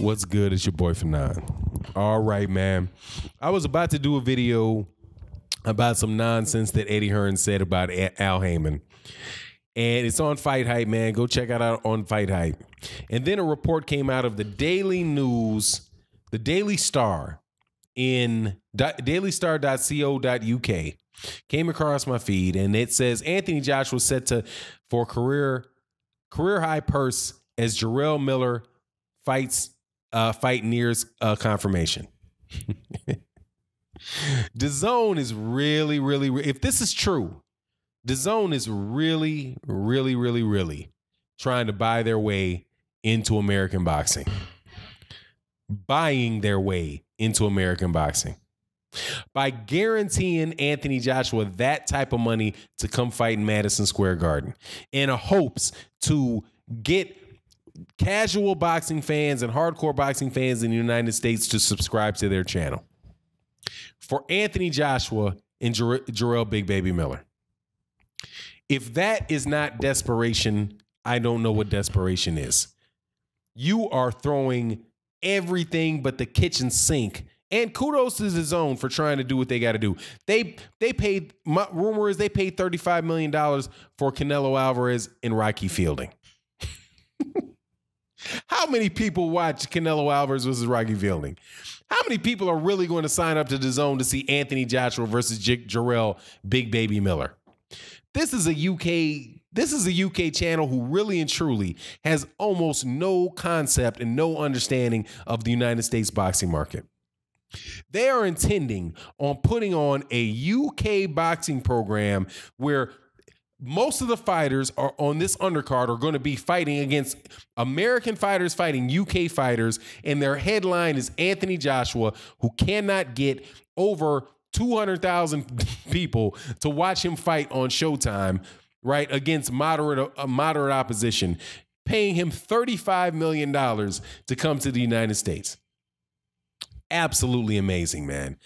What's good? It's your boy Fanon. All right, man. I was about to do a video about some nonsense that Eddie Hearn said about Al Haymon. And it's on Fight Hype, man. Go check it out on Fight Hype. And then a report came out of the Daily News, the Daily Star, in dailystar.co.uk. Came across my feed, and it says Anthony Joshua set for career high purse as Jarrell Miller fight nears confirmation. Dazn is really, if this is true, Dazn is really trying to buy their way into American boxing. Buying their way into American boxing. By guaranteeing Anthony Joshua that type of money to come fight in Madison Square Garden in hopes to get casual boxing fans and hardcore boxing fans in the United States to subscribe to their channel. For Anthony Joshua and Jarrell Big Baby Miller. If that is not desperation, I don't know what desperation is. You are throwing everything but the kitchen sink. And kudos to Dazn for trying to do what they got to do. They paid, my rumor is they paid $35 million for Canelo Alvarez and Rocky Fielding. How many people watch Canelo Alvarez versus Rocky Fielding? How many people are really going to sign up to Dazn to see Anthony Joshua versus Jarrell Big Baby Miller? This is a UK channel who really and truly has almost no concept and no understanding of the United States boxing market. They are intending on putting on a UK boxing program where most of the fighters are on this undercard are going to be fighting against American fighters fighting UK fighters, and their headline is Anthony Joshua, who cannot get over 200,000 people to watch him fight on Showtime, right, against moderate opposition, paying him $35 million to come to the United States. Absolutely amazing, man.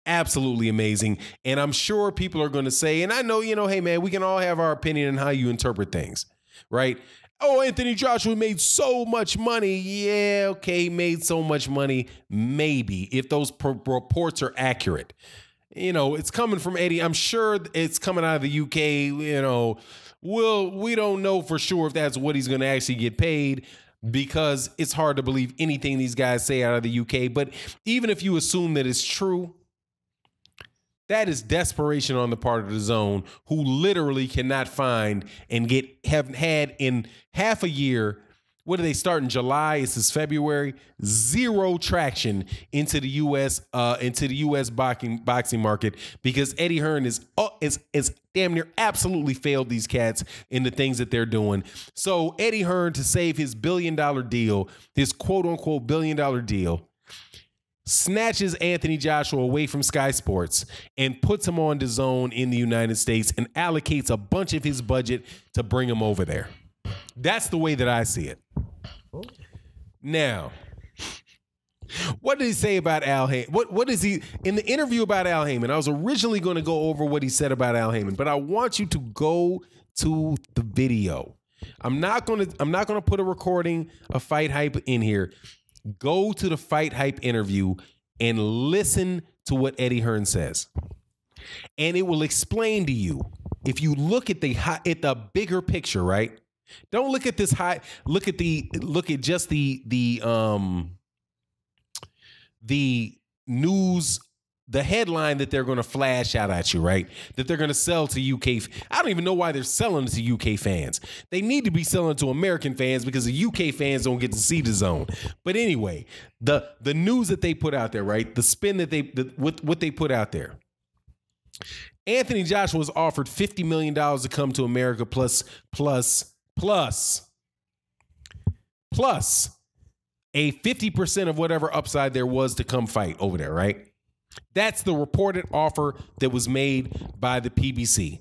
Absolutely amazing. And I'm sure people are going to say, and I know, hey, man, we can all have our opinion on how you interpret things, right? Oh, Anthony Joshua made so much money. Yeah, okay, he made so much money. Maybe, if those reports are accurate. It's coming from Eddie. I'm sure it's coming out of the UK. We don't know for sure if that's what he's going to actually get paid, because it's hard to believe anything these guys say out of the UK. But even if you assume that it's true, that is desperation on the part of Dazn, who literally cannot find and have had in half a year. What do they start in July? This is February. Zero traction into the U.S. Boxing market, because Eddie Hearn is damn near absolutely failed these cats in the things that they're doing. So Eddie Hearn, to save his billion-dollar deal, his quote-unquote billion-dollar deal, snatches Anthony Joshua away from Sky Sports and puts him on Dazn in the United States and allocates a bunch of his budget to bring him over there. That's the way that I see it. Now, what did he say about Al Haymon? What is he in the interview about Al Haymon? I was originally going to go over what he said about Al Haymon, but I want you to go to the video. I'm not going to put a recording of Fight Hype in here. Go to the Fight Hype interview and listen to what Eddie Hearn says. And it will explain to you, if you look at the bigger picture, right? Don't look at this high. Look at just the news, the headline that they're going to flash out at you, right? That they're going to sell to UK. I don't even know why they're selling to UK fans. They need to be selling to American fans, because the UK fans don't get to see Dazn. But anyway, the news that they put out there, right? The spin that what they put out there. Anthony Joshua was offered $50 million to come to America plus a 50% of whatever upside there was to come fight over there, right? That's the reported offer that was made by the PBC,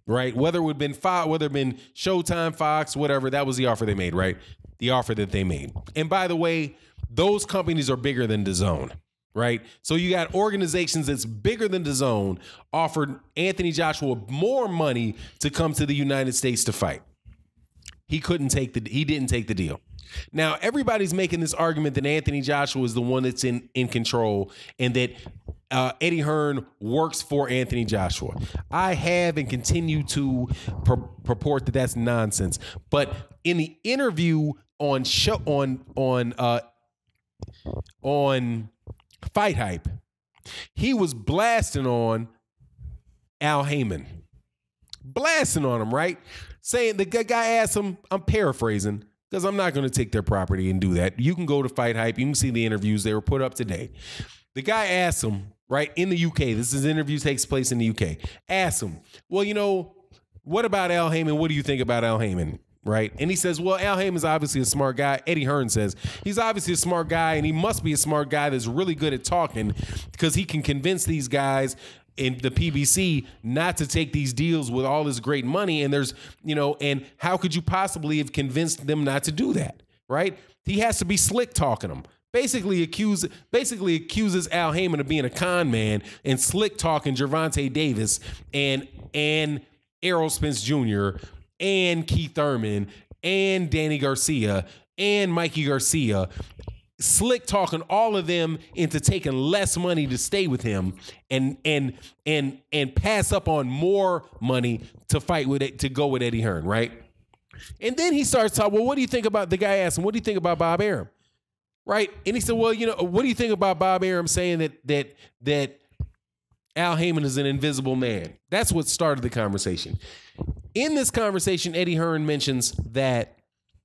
right? Whether it would have been Showtime, Fox, whatever, that was the offer they made, right? The offer that they made. And by the way, those companies are bigger than Dazn, right? So you got organizations that's bigger than Dazn offered Anthony Joshua more money to come to the United States to fight. he didn't take the deal. Now, everybody's making this argument that Anthony Joshua is the one that's in control and that Eddie Hearn works for Anthony Joshua. I have and continue to purport that that's nonsense. But in the interview on Fight Hype, he was blasting on Al Haymon. Blasting on him, right? Saying, the guy asked him, I'm paraphrasing, because I'm not going to take their property and do that. You can go to Fight Hype. You can see the interviews. They were put up today. The guy asked him, right, in the UK, this interview takes place in the UK, asked him, well, what about Al Haymon? What do you think about Al Haymon? Right? And he says, well, Al Haymon's obviously a smart guy. Eddie Hearn says he's obviously a smart guy, and he must be a smart guy that's really good at talking because he can convince these guys in the PBC not to take these deals with all this great money. And there's, and how could you possibly have convinced them not to do that? Right? He has to be slick talking them. Basically accuses Al Haymon of being a con man and slick talking Gervonta Davis and Errol Spence Jr. and Keith Thurman and Danny Garcia and Mikey Garcia, slick talking all of them into taking less money to stay with him and pass up on more money to fight with it, to go with Eddie Hearn, right? And then he starts talking, well, what do you think about, the guy asked him, what do you think about Bob Arum? Right? And he said, well, what do you think about Bob Arum saying that Al Haymon is an invisible man? That's what started the conversation. In this conversation, Eddie Hearn mentions that,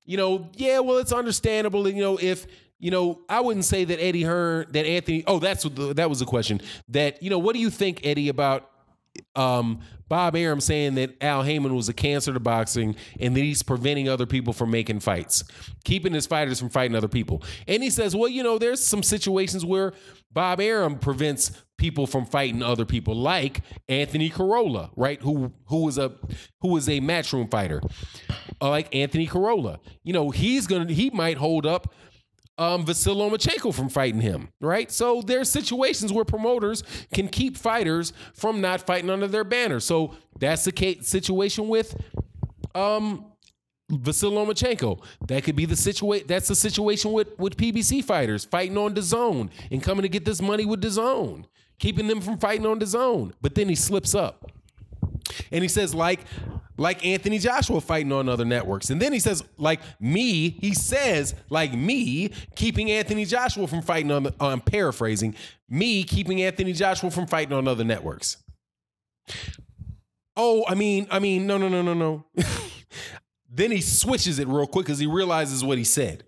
it's understandable, if, I wouldn't say that Eddie Hearn, that Anthony, that was the question, that, what do you think, Eddie, about Bob Arum saying that Al Haymon was a cancer to boxing and that he's preventing other people from making fights, keeping his fighters from fighting other people? And he says, well, there's some situations where Bob Arum prevents people from fighting other people, like Anthony Corolla, right? Who was a matchroom fighter, like Anthony Corolla. He might hold up Vasyl Lomachenko from fighting him, right? So there's situations where promoters can keep fighters from not fighting under their banner. So that's the situation with Vasyl Lomachenko. That could be the situation. That's the situation with PBC fighters fighting on Dazn and coming to get this money with Dazn, keeping them from fighting on Dazn. But then he slips up and he says, like Anthony Joshua fighting on other networks. And then he says, like me, keeping Anthony Joshua from fighting on, I'm paraphrasing, me keeping Anthony Joshua from fighting on other networks. Oh, I mean, no. Then he switches it real quick because he realizes what he said.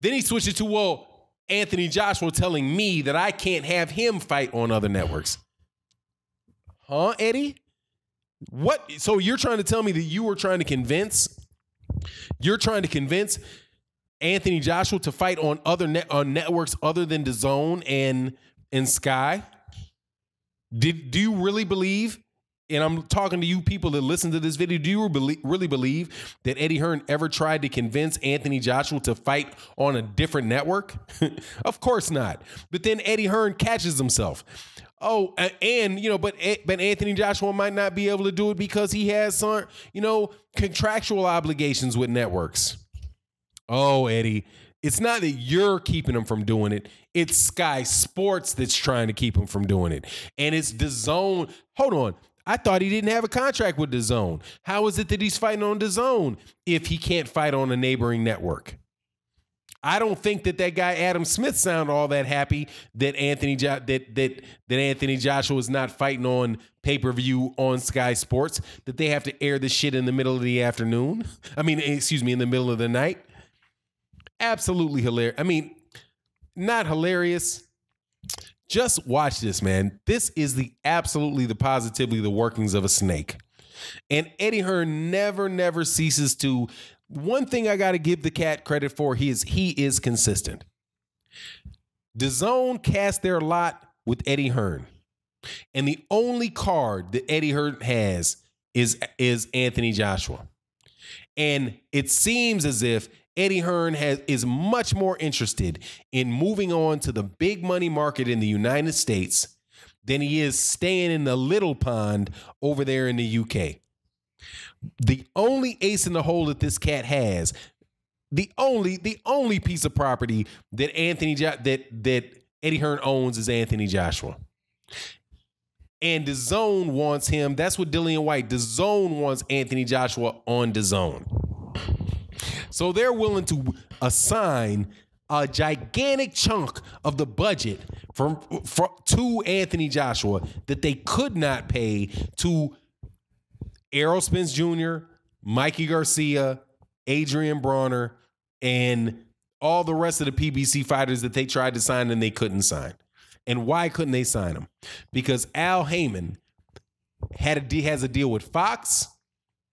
Then he switches to, well, Anthony Joshua telling me that I can't have him fight on other networks. Huh, Eddie? What? So you're trying to tell me that you're trying to convince Anthony Joshua to fight on other networks other than DAZN and Sky? Do you really believe? And I'm talking to you people that listen to this video. Do you really believe that Eddie Hearn ever tried to convince Anthony Joshua to fight on a different network? Of course not. But then Eddie Hearn catches himself. Oh, and, but Anthony Joshua might not be able to do it because he has some, contractual obligations with networks. Oh, Eddie, it's not that you're keeping him from doing it. It's Sky Sports that's trying to keep him from doing it. And it's DAZN. Hold on. I thought he didn't have a contract with DAZN. How is it that he's fighting on DAZN if he can't fight on a neighboring network? I don't think that guy Adam Smith sounded all that happy that Anthony Joshua is not fighting on pay-per-view on Sky Sports, that they have to air this shit in the middle of the afternoon. In the middle of the night. Absolutely hilarious. Not hilarious. Just watch this, man. This is absolutely the positively the workings of a snake. And Eddie Hearn never ceases to. One thing I got to give the cat credit for, he is consistent. DAZN cast their lot with Eddie Hearn. And the only card that Eddie Hearn has is Anthony Joshua. And it seems as if Eddie Hearn is much more interested in moving on to the big money market in the United States than he is staying in the little pond over there in the UK. The only ace in the hole that this cat has, the only piece of property that that Eddie Hearn owns is Anthony Joshua. And DAZN wants him. That's what Dillian White. DAZN wants Anthony Joshua on DAZN. So they're willing to assign a gigantic chunk of the budget to Anthony Joshua that they could not pay to Errol Spence Jr., Mikey Garcia, Adrian Bronner, and all the rest of the PBC fighters that they tried to sign and they couldn't sign. And why couldn't they sign them? Because Al Haymon has a deal with Fox,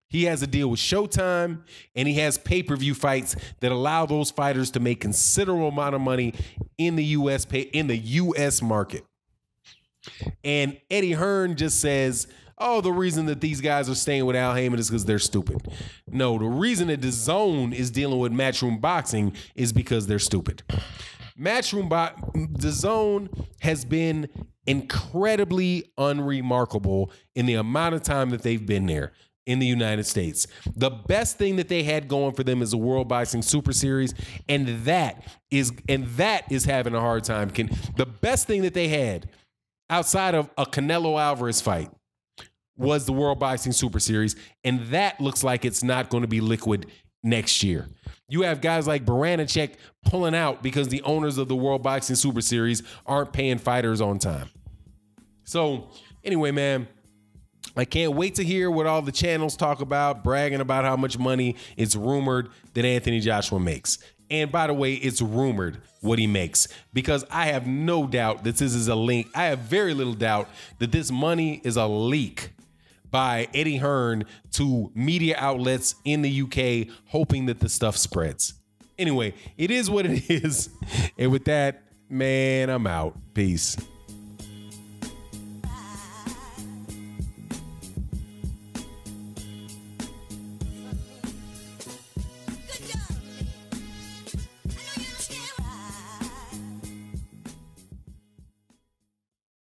he has a deal with Showtime, and he has pay-per-view fights that allow those fighters to make considerable amount of money in the US market. And Eddie Hearn just says, oh, the reason that these guys are staying with Al Haymon is because they're stupid. No, the reason that DAZN is dealing with Matchroom Boxing is because they're stupid. DAZN has been incredibly unremarkable in the amount of time that they've been there in the United States. The best thing that they had going for them is the World Boxing Super Series, and that is having a hard time. The best thing that they had outside of a Canelo Alvarez fight was the World Boxing Super Series, and that looks like it's not going to be liquid next year. You have guys like Baranachek pulling out because the owners of the World Boxing Super Series aren't paying fighters on time. So anyway, man, I can't wait to hear what all the channels talk about, bragging about how much money it's rumored that Anthony Joshua makes. And by the way, it's rumored what he makes, because I have no doubt that this is a link. I have very little doubt that this money is a leak by Eddie Hearn to media outlets in the UK, hoping that the stuff spreads. Anyway, it is what it is. And with that, man, I'm out. Peace.